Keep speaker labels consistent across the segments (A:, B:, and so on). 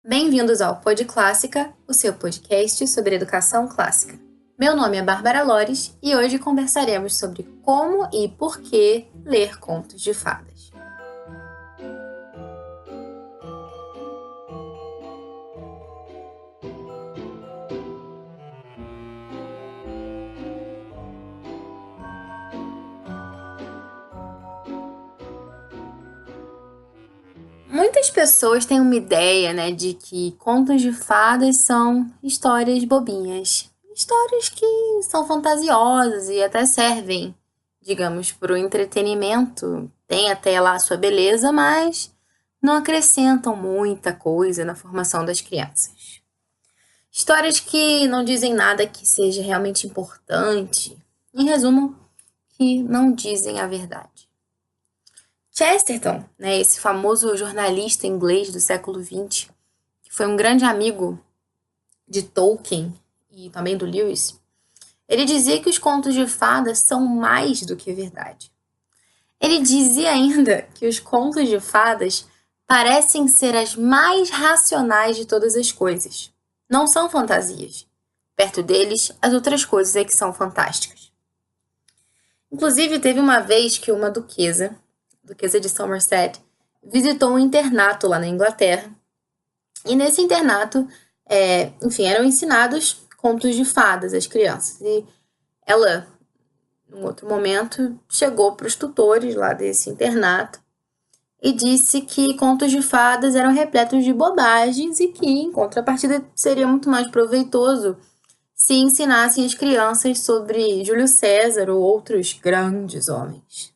A: Bem-vindos ao Pod Clássica, o seu podcast sobre educação clássica. Meu nome é Bárbara Lores e hoje conversaremos sobre como e por que ler contos de fadas. Muitas pessoas têm uma ideia, de que contos de fadas são histórias bobinhas. Histórias que são fantasiosas e até servem, digamos, para o entretenimento. Tem até lá a sua beleza, mas não acrescentam muita coisa na formação das crianças. Histórias que não dizem nada que seja realmente importante. Em resumo, que não dizem a verdade. Chesterton, esse famoso jornalista inglês do século XX, que foi um grande amigo de Tolkien e também do Lewis, ele dizia que os contos de fadas são mais do que verdade. Ele dizia ainda que os contos de fadas parecem ser as mais racionais de todas as coisas. Não são fantasias. Perto deles, as outras coisas é que são fantásticas. Inclusive, teve uma vez que uma duquesa de Somerset, visitou um internato lá na Inglaterra. E nesse internato, eram ensinados contos de fadas às crianças. E ela, num outro momento, chegou para os tutores lá desse internato e disse que contos de fadas eram repletos de bobagens e que, em contrapartida, seria muito mais proveitoso se ensinassem as crianças sobre Júlio César ou outros grandes homens.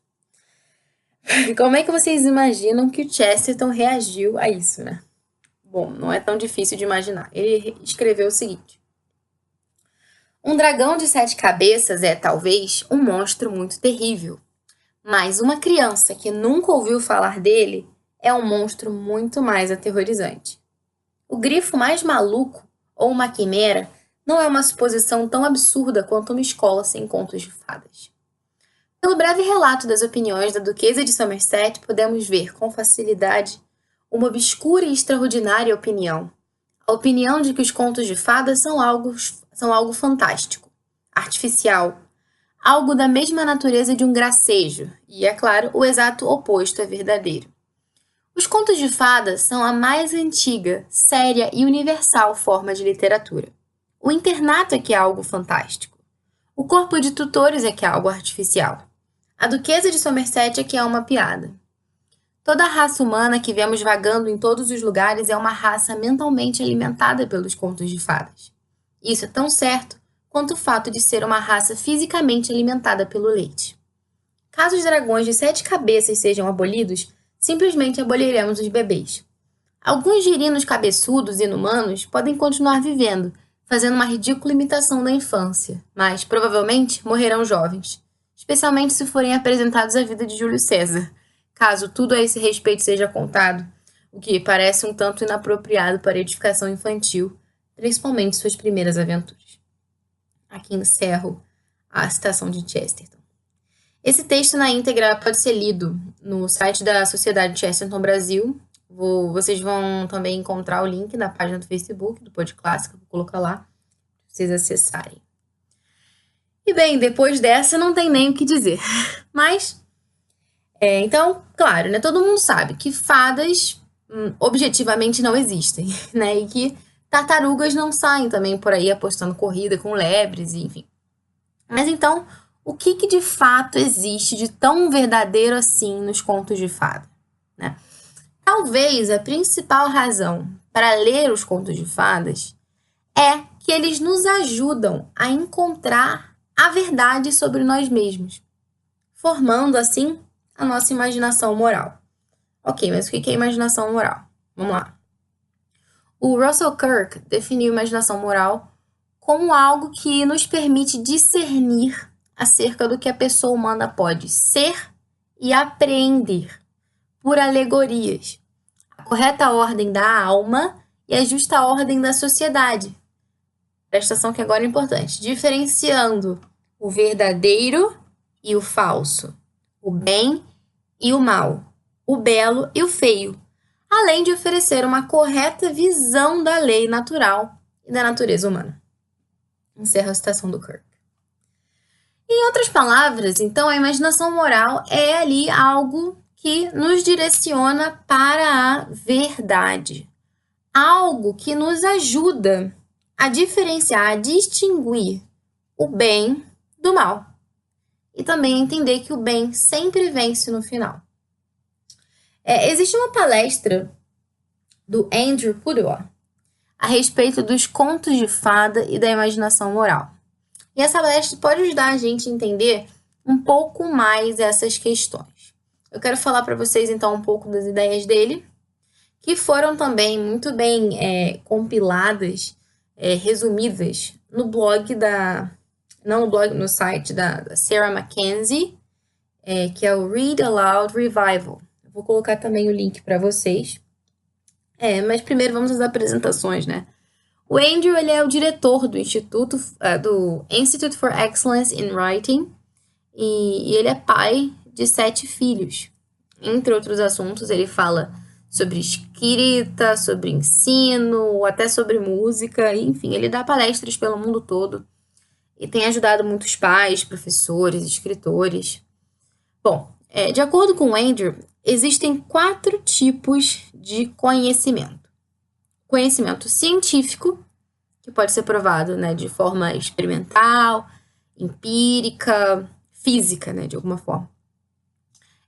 A: Como é que vocês imaginam que o Chesterton reagiu a isso, Bom, não é tão difícil de imaginar. Ele escreveu o seguinte: um dragão de 7 cabeças é, talvez, um monstro muito terrível. Mas uma criança que nunca ouviu falar dele é um monstro muito mais aterrorizante. O grifo mais maluco, ou uma quimera, não é uma suposição tão absurda quanto uma escola sem contos de fadas. Pelo breve relato das opiniões da duquesa de Somerset, podemos ver com facilidade uma obscura e extraordinária opinião. A opinião de que os contos de fadas são algo fantástico, artificial, algo da mesma natureza de um gracejo, e, é claro, o exato oposto é verdadeiro. Os contos de fadas são a mais antiga, séria e universal forma de literatura. O internato é que é algo fantástico. O corpo de tutores é que é algo artificial. A duquesa de Somerset é que é uma piada. Toda a raça humana que vemos vagando em todos os lugares é uma raça mentalmente alimentada pelos contos de fadas. Isso é tão certo quanto o fato de ser uma raça fisicamente alimentada pelo leite. Caso os dragões de 7 cabeças sejam abolidos, simplesmente aboliremos os bebês. Alguns girinos cabeçudos e inumanos podem continuar vivendo, fazendo uma ridícula imitação da infância, mas provavelmente morrerão jovens, especialmente se forem apresentados à vida de Júlio César, caso tudo a esse respeito seja contado, o que parece um tanto inapropriado para a edificação infantil, principalmente suas primeiras aventuras. Aqui encerro a citação de Chesterton. Esse texto na íntegra pode ser lido no site da Sociedade Chesterton Brasil. Vocês vão também encontrar o link na página do Facebook do Pod Clássica, vou colocar lá para vocês acessarem. E bem, depois dessa não tem nem o que dizer. Mas, então, claro, todo mundo sabe que fadas objetivamente não existem, E que tartarugas não saem também por aí apostando corrida com lebres, enfim. Mas então, o que de fato existe de tão verdadeiro assim nos contos de fada, Talvez a principal razão para ler os contos de fadas é que eles nos ajudam a encontrar a verdade sobre nós mesmos, formando, assim, a nossa imaginação moral. Ok, mas o que é imaginação moral? Vamos lá. O Russell Kirk definiu imaginação moral como algo que nos permite discernir acerca do que a pessoa humana pode ser e apreender por alegorias, a correta ordem da alma e a justa ordem da sociedade. Presta atenção que agora é importante. Diferenciando o verdadeiro e o falso, o bem e o mal, o belo e o feio, além de oferecer uma correta visão da lei natural e da natureza humana. Encerra a citação do Kirk. Em outras palavras, então, a imaginação moral é ali algo que nos direciona para a verdade. Algo que nos ajuda a diferenciar, a distinguir o bem do mal. E também entender que o bem sempre vence no final. Existe uma palestra do Andrew Pudewa a respeito dos contos de fada e da imaginação moral. E essa palestra pode ajudar a gente a entender um pouco mais essas questões. Eu quero falar para vocês, então, um pouco das ideias dele, que foram também muito bem compiladas, resumidas no blog no site da Sarah Mackenzie, que é o Read Aloud Revival. Eu vou colocar também o link para vocês. Mas primeiro vamos às apresentações, né? O Andrew, ele é o diretor do Institute for Excellence in Writing e ele é pai de 7 filhos. Entre outros assuntos, ele fala sobre escrita, sobre ensino, até sobre música, enfim, ele dá palestras pelo mundo todo e tem ajudado muitos pais, professores, escritores. Bom, de acordo com o Andrew, existem 4 tipos de conhecimento. Conhecimento científico, que pode ser provado, né, de forma experimental, empírica, física, né, de alguma forma.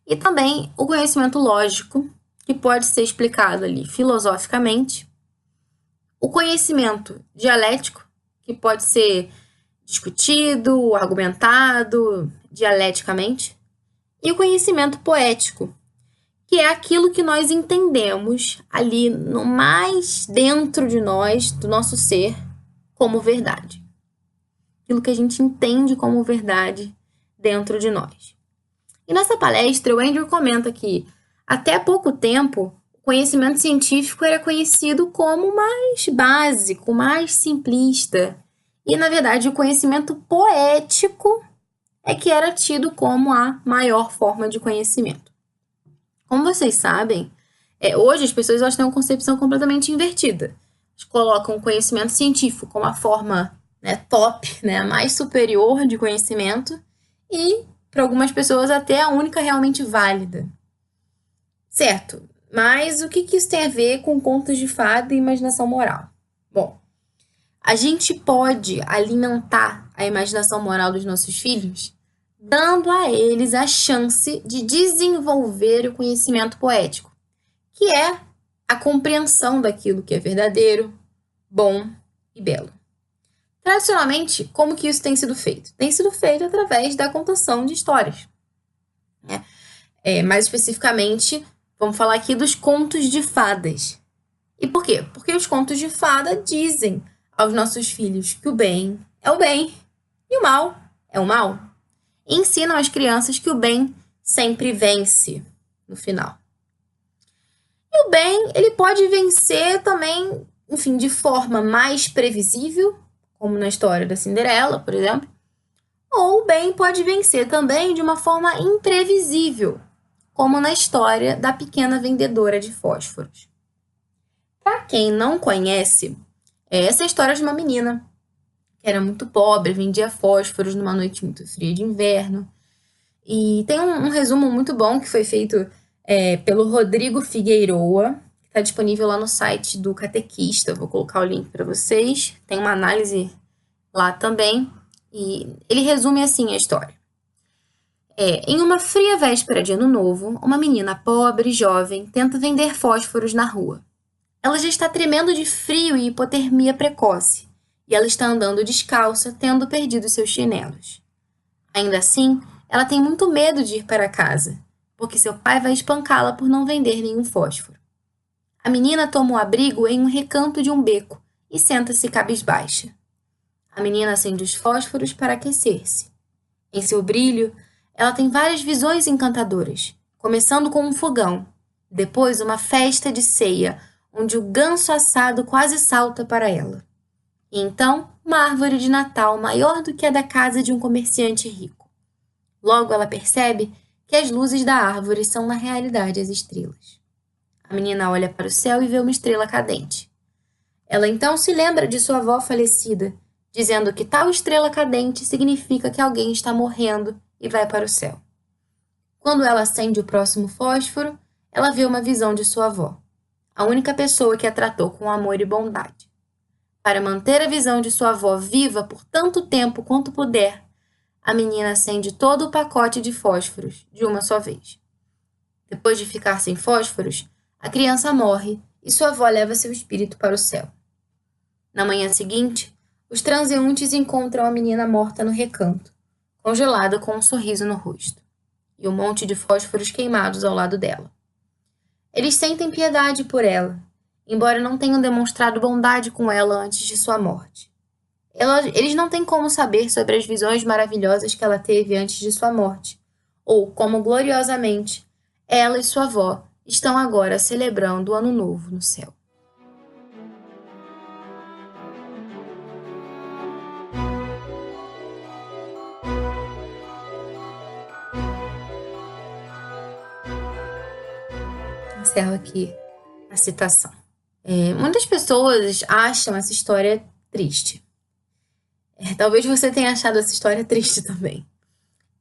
A: E também o conhecimento lógico, que pode ser explicado ali filosoficamente. O conhecimento dialético, que pode ser discutido, argumentado dialeticamente. E o conhecimento poético, que é aquilo que nós entendemos ali no mais dentro de nós, do nosso ser, como verdade. Aquilo que a gente entende como verdade dentro de nós. E nessa palestra, o Andrew comenta que, até pouco tempo, o conhecimento científico era conhecido como mais básico, mais simplista. E, na verdade, o conhecimento poético é que era tido como a maior forma de conhecimento. Como vocês sabem, hoje as pessoas elas têm uma concepção completamente invertida. Eles colocam o conhecimento científico como a forma top, a mais superior de conhecimento e, para algumas pessoas, até a única realmente válida. Certo, mas o que isso tem a ver com contos de fada e imaginação moral? Bom, a gente pode alimentar a imaginação moral dos nossos filhos dando a eles a chance de desenvolver o conhecimento poético, que é a compreensão daquilo que é verdadeiro, bom e belo. Tradicionalmente, como que isso tem sido feito? Tem sido feito através da contação de histórias. Mais especificamente, vamos falar aqui dos contos de fadas. E por quê? Porque os contos de fada dizem aos nossos filhos que o bem é o bem e o mal é o mal. E ensinam às crianças que o bem sempre vence no final. E o bem, ele pode vencer também, enfim, de forma mais previsível, como na história da Cinderela, por exemplo. Ou o bem pode vencer também de uma forma imprevisível, como na história da pequena vendedora de fósforos. Para quem não conhece, essa é a história de uma menina que era muito pobre, vendia fósforos numa noite muito fria de inverno. E tem um resumo muito bom que foi feito pelo Rodrigo Figueiroa, que está disponível lá no site do Catequista. Eu vou colocar o link para vocês. Tem uma análise lá também. E ele resume assim a história. Em uma fria véspera de Ano Novo, uma menina pobre e jovem tenta vender fósforos na rua. Ela já está tremendo de frio e hipotermia precoce. E ela está andando descalça, tendo perdido seus chinelos. Ainda assim, ela tem muito medo de ir para casa, porque seu pai vai espancá-la por não vender nenhum fósforo. A menina toma o abrigo em um recanto de um beco e senta-se cabisbaixa. A menina acende os fósforos para aquecer-se. Em seu brilho, ela tem várias visões encantadoras, começando com um fogão, depois uma festa de ceia, onde o ganso assado quase salta para ela. E então, uma árvore de Natal maior do que a da casa de um comerciante rico. Logo ela percebe que as luzes da árvore são na realidade as estrelas. A menina olha para o céu e vê uma estrela cadente. Ela então se lembra de sua avó falecida, dizendo que tal estrela cadente significa que alguém está morrendo e vai para o céu. Quando ela acende o próximo fósforo, ela vê uma visão de sua avó, a única pessoa que a tratou com amor e bondade. Para manter a visão de sua avó viva por tanto tempo quanto puder, a menina acende todo o pacote de fósforos de uma só vez. Depois de ficar sem fósforos, a criança morre e sua avó leva seu espírito para o céu. Na manhã seguinte, os transeuntes encontram a menina morta no recanto, congelada com um sorriso no rosto, e um monte de fósforos queimados ao lado dela. Eles sentem piedade por ela, embora não tenham demonstrado bondade com ela antes de sua morte. Eles não têm como saber sobre as visões maravilhosas que ela teve antes de sua morte, ou como gloriosamente ela e sua avó estão agora celebrando o Ano Novo no céu. Encerro aqui a citação. Muitas pessoas acham essa história triste. Talvez você tenha achado essa história triste também.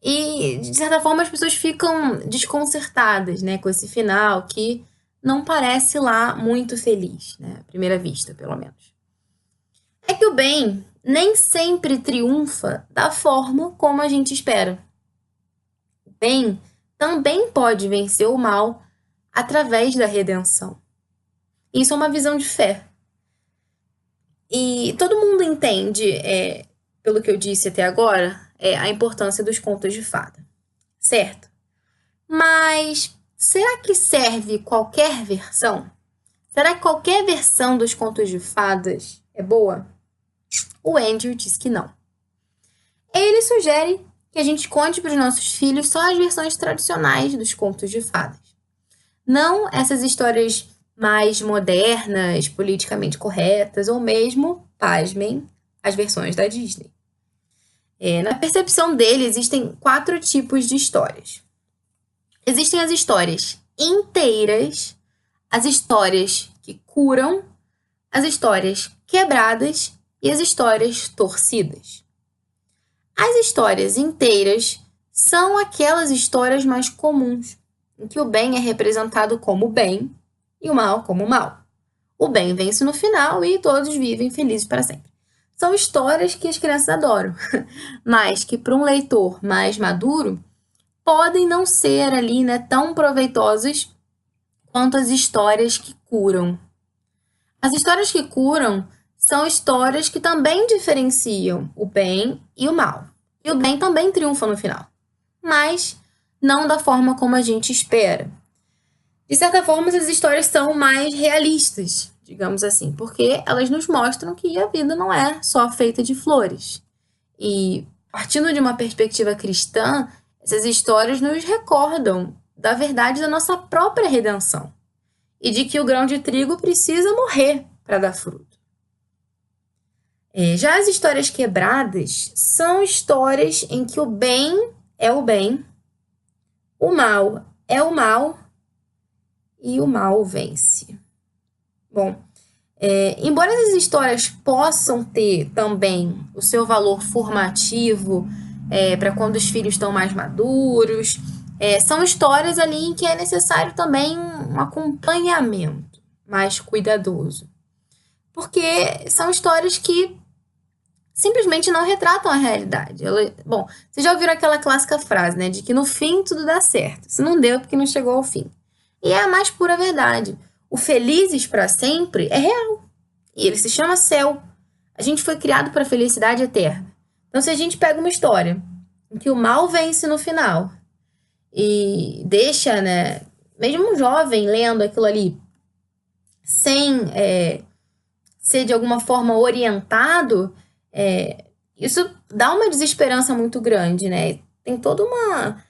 A: E, de certa forma, as pessoas ficam desconcertadas, né, com esse final que não parece lá muito feliz, né, à primeira vista, pelo menos. É que o bem nem sempre triunfa da forma como a gente espera. O bem também pode vencer o mal através da redenção. Isso é uma visão de fé. E todo mundo entende, pelo que eu disse até agora, a importância dos contos de fada, certo? Mas será que serve qualquer versão? Será que qualquer versão dos contos de fadas é boa? O Andrew diz que não. Ele sugere que a gente conte para os nossos filhos só as versões tradicionais dos contos de fadas. Não essas histórias mais modernas, politicamente corretas, ou mesmo, pasmem, as versões da Disney. Na percepção dele, existem 4 tipos de histórias. Existem as histórias inteiras, as histórias que curam, as histórias quebradas e as histórias torcidas. As histórias inteiras são aquelas histórias mais comuns, em que o bem é representado como bem e o mal como mal. O bem vence no final e todos vivem felizes para sempre. São histórias que as crianças adoram, mas que para um leitor mais maduro podem não ser ali, né, tão proveitosas quanto as histórias que curam. As histórias que curam são histórias que também diferenciam o bem e o mal. E o bem também triunfa no final, mas não da forma como a gente espera. De certa forma, essas histórias são mais realistas, digamos assim, porque elas nos mostram que a vida não é só feita de flores. E, partindo de uma perspectiva cristã, essas histórias nos recordam da verdade da nossa própria redenção e de que o grão de trigo precisa morrer para dar fruto. Já as histórias quebradas são histórias em que o bem é o bem, o mal é o mal e o mal vence. Bom, embora essas histórias possam ter também o seu valor formativo para quando os filhos estão mais maduros, são histórias ali em que é necessário também um acompanhamento mais cuidadoso. Porque são histórias que simplesmente não retratam a realidade. Bom, vocês já ouviram aquela clássica frase, né, de que no fim tudo dá certo. Se não deu, porque não chegou ao fim. E é a mais pura verdade. O felizes para sempre é real. E ele se chama céu. A gente foi criado para a felicidade eterna. Então, se a gente pega uma história em que o mal vence no final e deixa, né, mesmo um jovem lendo aquilo ali sem ser de alguma forma orientado, isso dá uma desesperança muito grande, né? Tem toda uma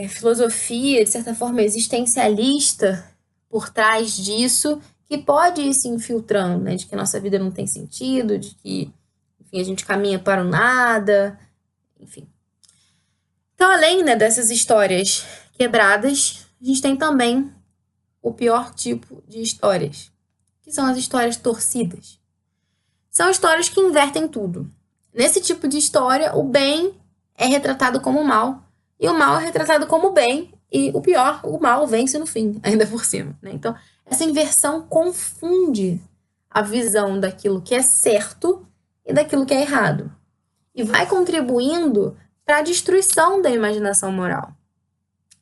A: filosofia, de certa forma, existencialista por trás disso, que pode ir se infiltrando, né? De que nossa vida não tem sentido, de que, enfim, a gente caminha para o nada, enfim. Então, além, né, dessas histórias quebradas, a gente tem também o pior tipo de histórias, que são as histórias torcidas. São histórias que invertem tudo. Nesse tipo de história, o bem é retratado como o mal, e o mal é retratado como o bem, e o pior, o mal vence no fim, ainda por cima, né? Então, essa inversão confunde a visão daquilo que é certo e daquilo que é errado. E vai contribuindo para a destruição da imaginação moral.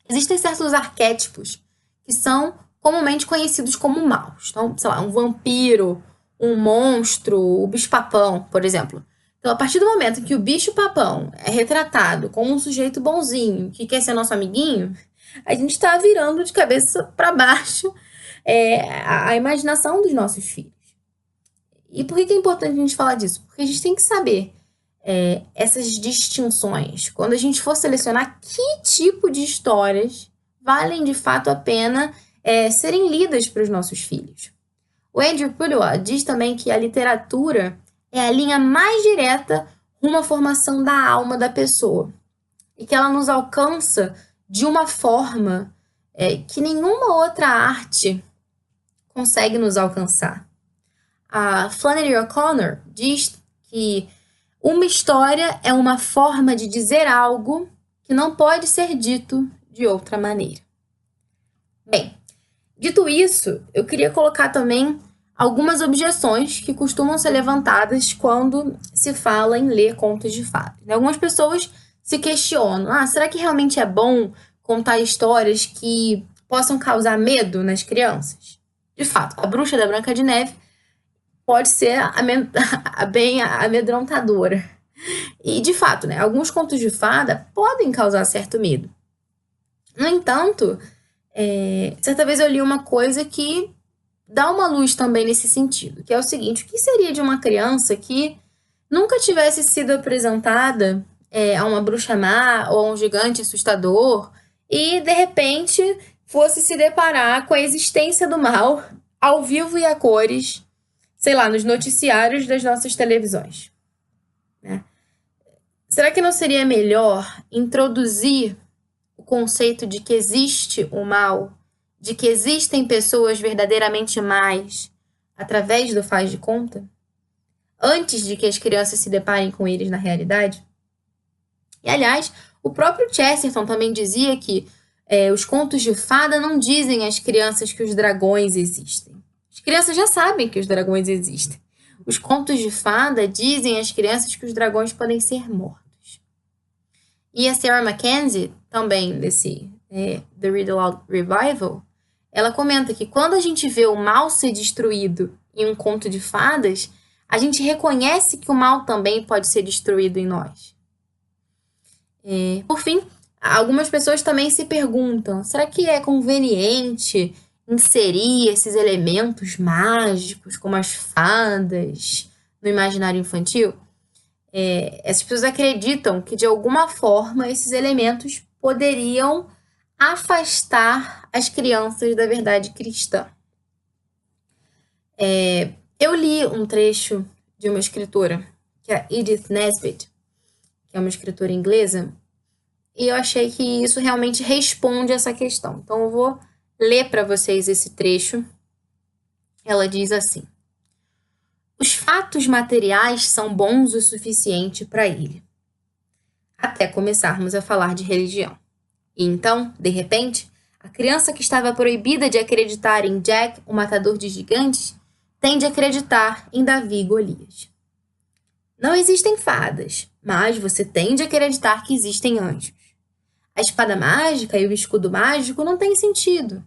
A: Existem certos arquétipos que são comumente conhecidos como maus. Então, sei lá, um vampiro, um monstro, o bicho-papão, por exemplo. Então, a partir do momento em que o bicho-papão é retratado como um sujeito bonzinho, que quer ser nosso amiguinho, a gente está virando de cabeça para baixo a imaginação dos nossos filhos. E por que é importante a gente falar disso? Porque a gente tem que saber essas distinções. Quando a gente for selecionar que tipo de histórias valem de fato a pena serem lidas para os nossos filhos. O Andrew Pudewa diz também que a literatura é a linha mais direta rumo à formação da alma da pessoa e que ela nos alcança de uma forma que nenhuma outra arte consegue nos alcançar. A Flannery O'Connor diz que uma história é uma forma de dizer algo que não pode ser dito de outra maneira. Bem, dito isso, eu queria colocar também algumas objeções que costumam ser levantadas quando se fala em ler contos de fadas. Algumas pessoas se questionam, será que realmente é bom contar histórias que possam causar medo nas crianças? De fato, a Bruxa da Branca de Neve pode ser bem amedrontadora. E, de fato, né, alguns contos de fada podem causar certo medo. No entanto, certa vez eu li uma coisa que dá uma luz também nesse sentido, que é o seguinte: o que seria de uma criança que nunca tivesse sido apresentada a uma bruxa má ou a um gigante assustador e, de repente, fosse se deparar com a existência do mal ao vivo e a cores, sei lá, nos noticiários das nossas televisões, né? Será que não seria melhor introduzir o conceito de que existe o mal, de que existem pessoas verdadeiramente más, através do faz de conta, antes de que as crianças se deparem com eles na realidade? E, aliás, o próprio Chesterton também dizia que os contos de fada não dizem às crianças que os dragões existem. As crianças já sabem que os dragões existem. Os contos de fada dizem às crianças que os dragões podem ser mortos. E a Sarah Mackenzie, também desse The Read Aloud Revival, ela comenta que quando a gente vê o mal ser destruído em um conto de fadas, a gente reconhece que o mal também pode ser destruído em nós. Por fim, algumas pessoas também se perguntam, será que é conveniente inserir esses elementos mágicos, como as fadas, no imaginário infantil? Essas pessoas acreditam que, de alguma forma, esses elementos poderiam afastar as crianças da verdade cristã. Eu li um trecho de uma escritora, que é a Edith Nesbit, que é uma escritora inglesa, e eu achei que isso realmente responde essa questão. Então, eu vou ler para vocês esse trecho. Ela diz assim: os fatos materiais são bons o suficiente para ele, até começarmos a falar de religião. E então, de repente, a criança que estava proibida de acreditar em Jack, o matador de gigantes, tem de acreditar em Davi e Golias. Não existem fadas, mas você tem de acreditar que existem anjos. A espada mágica e o escudo mágico não têm sentido,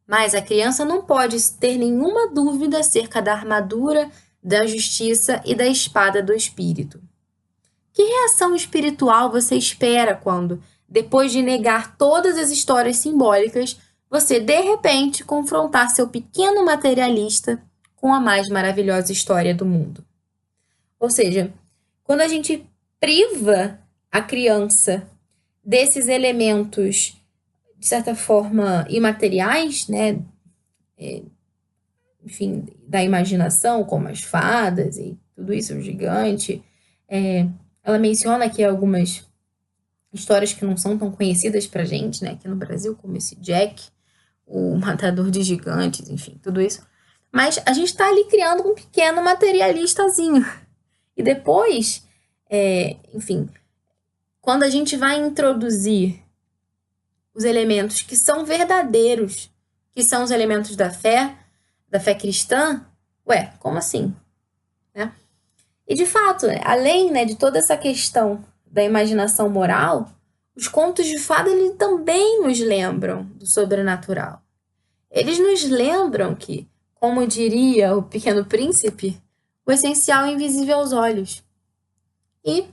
A: mas a criança não pode ter nenhuma dúvida acerca da armadura, da justiça e da espada do espírito. Que reação espiritual você espera quando, depois de negar todas as histórias simbólicas, você de repente confrontar seu pequeno materialista com a mais maravilhosa história do mundo? Ou seja, quando a gente priva a criança desses elementos, de certa forma, imateriais, né? Enfim, da imaginação, como as fadas e tudo isso, o gigante. Ela menciona aqui algumas histórias que não são tão conhecidas pra gente, né? Aqui no Brasil, como esse Jack, o matador de gigantes, enfim, tudo isso. Mas a gente está ali criando um pequeno materialistazinho. E depois, enfim, quando a gente vai introduzir os elementos que são verdadeiros, que são os elementos da fé cristã, como assim? Né? E de fato, além, de toda essa questão da imaginação moral, os contos de fada eles também nos lembram do sobrenatural. Eles nos lembram que, como diria o Pequeno Príncipe, o essencial é invisível aos olhos. E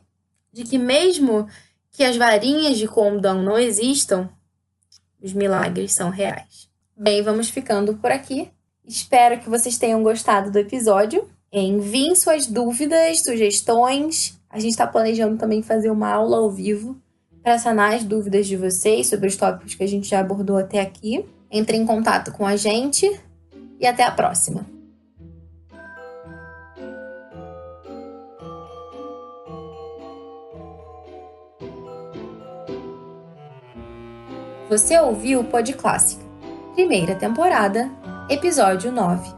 A: de que mesmo que as varinhas de condão não existam, os milagres são reais. Bem, vamos ficando por aqui. Espero que vocês tenham gostado do episódio. Enviem suas dúvidas, sugestões. A gente está planejando também fazer uma aula ao vivo para sanar as dúvidas de vocês sobre os tópicos que a gente já abordou até aqui. Entre em contato com a gente e até a próxima. Você ouviu o Pod Clássica, primeira temporada, episódio 9.